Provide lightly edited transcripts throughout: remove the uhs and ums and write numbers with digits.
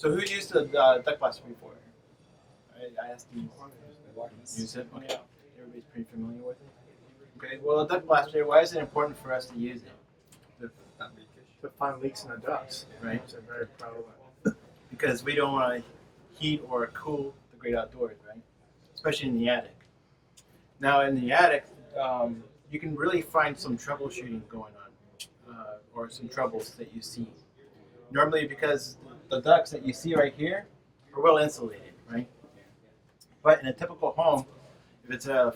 So who used the duct blaster before? I asked you. Use it? Okay. Everybody's pretty familiar with it? Okay, well, a duct blaster, why is it important for us to use it? To find leaks in the ducts. Right. It's a very prevalent. Because we don't want to heat or cool the great outdoors, right? Especially in the attic. Now, in the attic, you can really find some troubleshooting going on, or some troubles that you see. Normally, because the ducts that you see right here are well insulated, right? But in a typical home, if it's a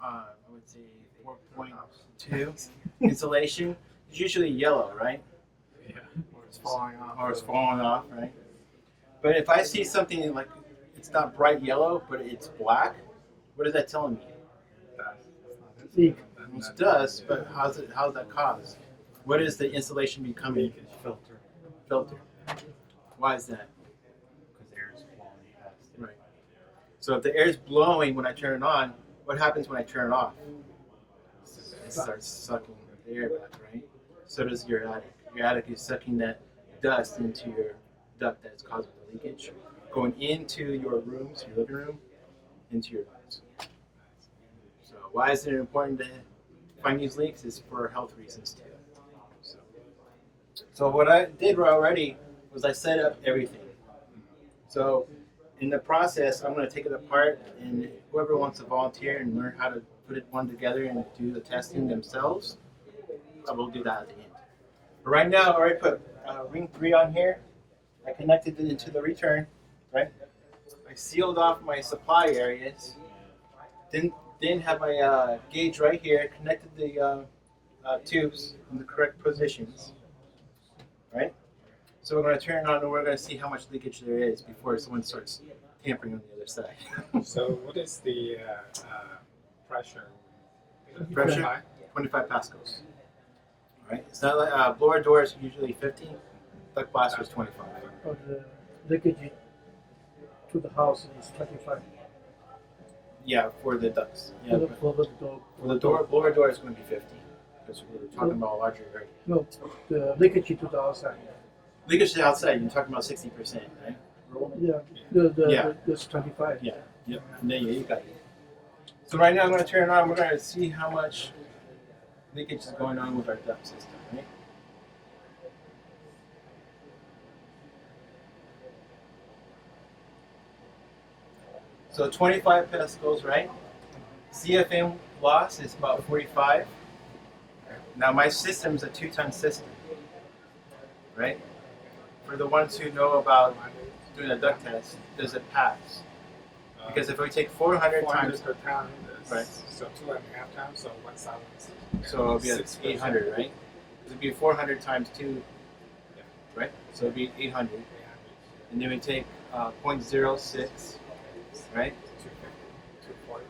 I would say 4.2 insulation, it's usually yellow, right? Yeah. Or it's falling off. Or it's falling off, right? But if I see something like it's not bright yellow, but it's black, what is that telling me? Leak. It does, but how's that caused? What is the insulation becoming? Filter. Why is that? Because air is blowing past it. Right. So if the air is blowing when I turn it on, what happens when I turn it off? It starts sucking the air back, right? So does your attic. Your attic is sucking that dust into your duct that's causing the leakage, going into your rooms, your living room, into your rooms. So why is it important to find these leaks? Is for health reasons too. So what I did already was I set up everything. So in the process, I'm going to take it apart, and whoever wants to volunteer and learn how to put one together and do the testing themselves, I will do that at the end. But right now, I already put ring 3 on here. I connected it into the return, right? I sealed off my supply areas. Then have my gauge right here. Connected the tubes in the correct positions, right? So we're going to turn it on and we're going to see how much leakage there is before someone starts tampering on the other side. So what is the pressure? Pressure? 25 pascals. All right. It's not like blower doors are usually 50. Duct blaster is 25. But the leakage to the house is 25. Yeah, for the ducts. Yeah, For the door. for the blower door is going to be 50 because we're talking about a larger area. No, the leakage to the outside. Leakage to the outside, you're talking about 60%, right? Yeah, Yeah. this 25. Yeah. Yep. And then you got it. So right now I'm going to turn it on. We're going to see how much leakage is going on with our duct system, right? So 25 pascals, right? CFM loss is about 45. Now my system's a 2-ton system, right? For the ones who know about doing a duct test, does it pass? Because if we take 400 times, per pound, right? So 2.5 times, so 1,000. So it'll be at 800, right? It'd be 400 times 2, right? So it'd be 800. And then we take 0.06, right? 240.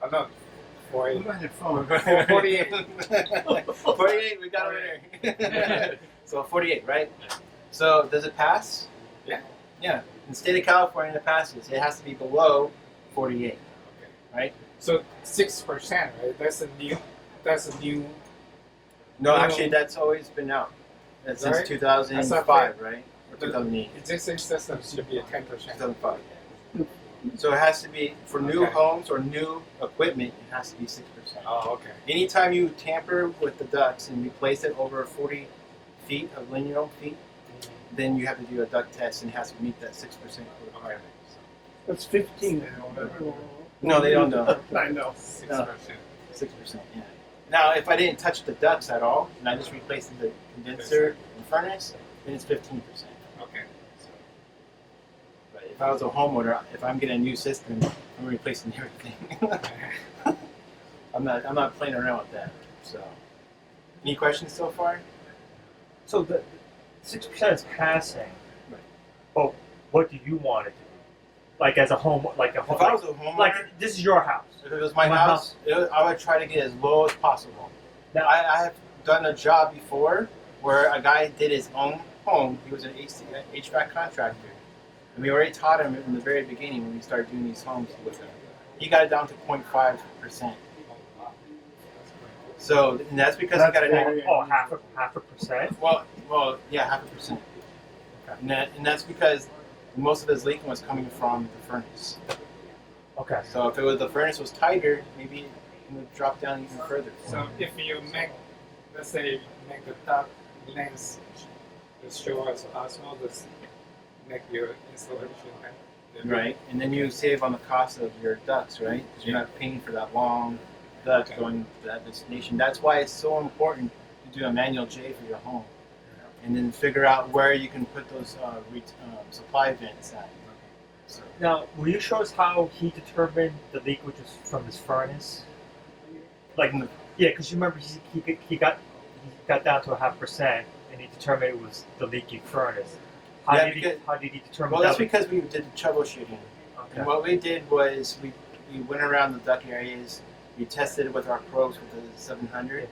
Oh no, 48. on your phone. 48. 48, we got it there. So 48, right? So does it pass? Yeah. Yeah. In the state of California, it passes. It has to be below 48, right? So 6%, right? That's a new. No, actually, that's always been out. That's since Right? 2005, right? Or 2008. Existing system should be a 10%. 2005. So it has to be, for new Okay. homes or new equipment, it has to be 6%. Oh, okay. Anytime you tamper with the ducts and you place it over 40 feet of lineal feet, then you have to do a duct test and it has to meet that 6% requirement. That's 15. No, they don't know. I know. 6%. 6%, yeah. Now, if I didn't touch the ducts at all, and I just replaced the condenser and furnace, then it's 15%. Okay. But if I was a homeowner, if I'm getting a new system, I'm replacing everything. I'm not playing around with that. So, any questions so far? So the 6% is passing. Right. But what do you want it to be? Like as a home, like a home. If I was a homeowner, like this is your house. if it was my My house, I would try to get as low as possible. Now, I have done a job before where a guy did his own home. He was an HVAC contractor. And we already taught him in the very beginning when we started doing these homes with him. He got it down to 0.5%. So, and that's because he got an half a percent. Well, yeah, 0.5%. And that's because Most of his leaking was coming from the furnace. Okay. So if the furnace was tighter, maybe it would drop down even further. So if you make, let's say, make the duct length as short as possible, just make your installation Right, and then you save on the cost of your ducts, right? Because you're not paying for that long duct going to that destination. That's why it's so important to do a manual J for your home, and then figure out where you can put those supply vents at. So, Now, will you show us how he determined the leak, which is from his furnace? Like, yeah, because you remember he got down to 0.5%, and he determined it was the leaking furnace. How did he determine? well, that's because we did the troubleshooting. Okay. And what we did was we went around the duct areas, we tested it with our probes with the 700,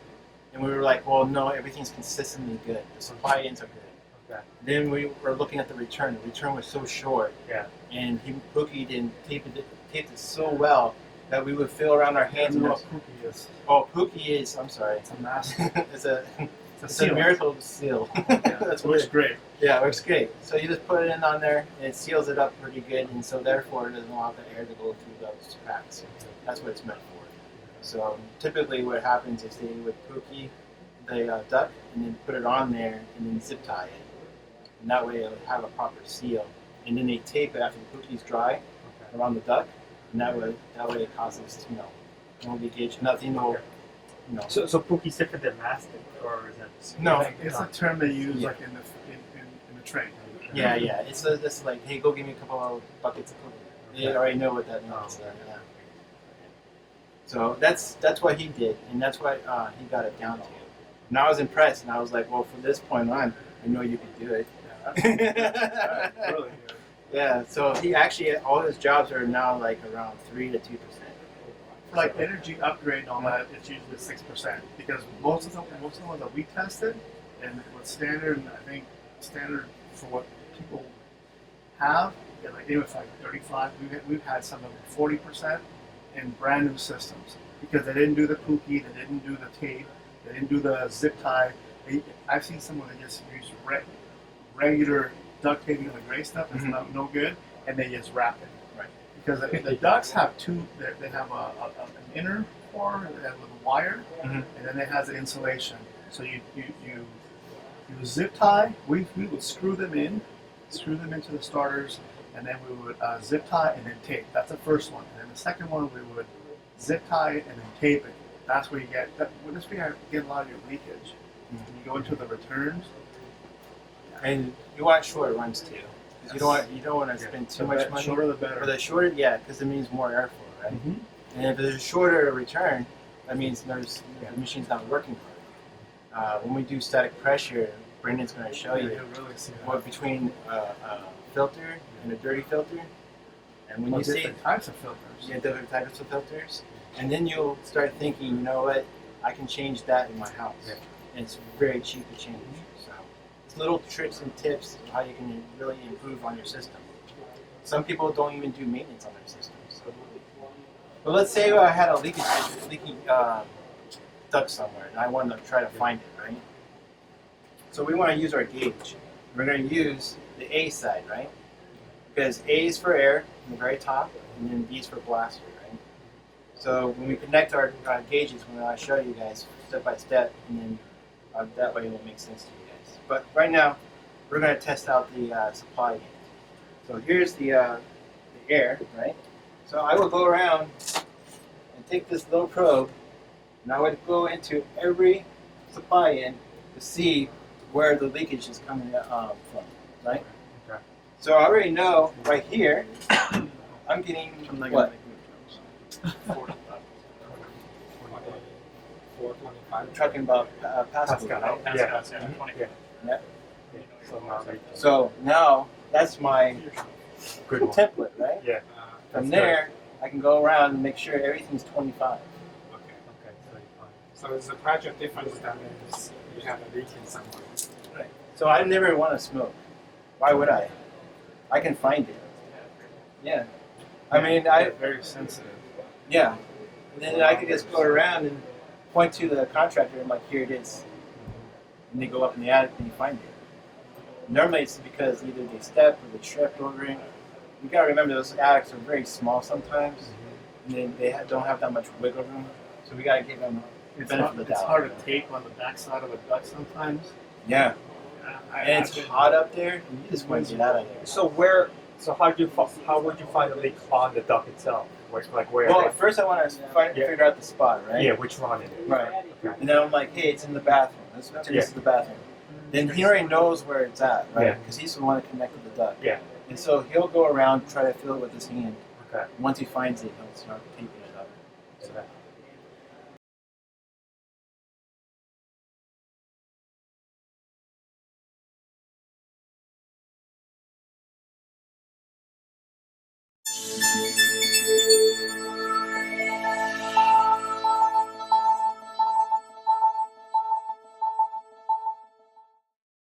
and we were like, well, no, everything's consistently good. The supply ends are good. Okay. Then we were looking at the return. The return was so short, Yeah. and Pookie didn't taped it so well that we would feel around our hands. And what Pookie is. oh, Pookie is. I'm sorry. It's a mask. it's a miracle seal. That's It works great. Yeah, it works great. So you just put it in on there, and it seals it up pretty good, and so therefore it doesn't allow the air to go through those cracks. That's what it's meant for. So typically what happens is they would Pookie the duct and then put it on there and then zip tie it. And that way it'll have a proper seal. And then they tape it after the Pookie's dry around the duct, and that way it causes, no leakage, nothing will, So Pookie's different than mastic, or is that? No. It's a term they use like in the trade. Yeah. It's just like, hey, go give me a couple of buckets of Pookie. They already know what that means. Yeah. So that's what he did, and that's what he got it down to. And I was impressed, and I was like, well, from this point on, I know you can do it. Really? Yeah. So he actually, all his jobs are now like around 3 to 2%. For like energy upgrade and all that, it's usually 6% because most of the ones that we tested and with standard, and I think standard for what people have, it was like 35. We've had some of 40% in brand new systems because they didn't do the Pookie, they didn't do the tape, they didn't do the zip tie. I've seen someone that just use regular duct taping on the gray stuff that's no good, and they just wrap it. Because the ducts have two. They have an inner core with a wire, and then it has an insulation. So you zip tie. We would screw them into the starters, and then we would zip tie and then tape. That's the first one. And then the second one we would zip tie it and then tape it. That's where you get that. That's where you get a lot of your leakage. When you go into the returns. And you want short runs too. Yes. You don't want to spend too much money. Shorter the better. For the shorter, yeah, because it means more airflow, right? And if there's a shorter return, that means the machine's not working correctly. When we do static pressure, Brendan's going to show you really see what between a filter and a dirty filter. And when you see different types of filters. Yeah, different types of filters. And then you'll start thinking, you know what, I can change that in my house. Yeah. And it's very cheap to change. So it's little tricks and tips of how you can really improve on your system. Some people don't even do maintenance on their systems. But let's say I had a leaky duct somewhere and I want to try to find it, right? So we want to use our gauge. We're going to use the A side, right? Because A is for air in the very top, and then B is for blaster, right? So when we connect our gauges, when I show you guys step by step, and then that way it will make sense to you guys. But right now, we're going to test out the supply unit. So here's the air, right? So I will go around and take this little probe, and I would go into every supply in to see where the leakage is coming from, right? Okay. So I already know right here, I'm getting what? 425. I'm talking about Pascal, right? Yeah. Yeah. So So now that's my good one. template, right? Yeah. From there, I can go around and make sure everything's 25. Okay. Okay. So it's a project difference that means you have a leak in somewhere. Right. So I never want to smoke. Why would I? I can find it. Yeah. I mean, very sensitive. yeah. And then I could just go around and point to the contractor and like, here it is. And they go up in the attic and you find it. Normally it's because either they stepped or they tripped over it. You gotta remember those attics are very small sometimes, and don't have that much wiggle room. So we gotta give them the benefit of the doubt. It's hard to tape on the backside of a duct sometimes. Yeah, and I've it's been- hot up there. And you just want to get out of there. So how would you find the leak on the duct itself? Where? Well, at first I want to figure out the spot, right? Yeah, which run it? Right. Okay. And then I'm like, hey, it's in the bathroom. This is the bathroom. Then he already knows where it's at, right? Yeah. Because he's the one that connected the duct. Yeah. And so he'll go around, try to fill it with his hand. Okay. Once he finds it, he'll start taping it up. Okay.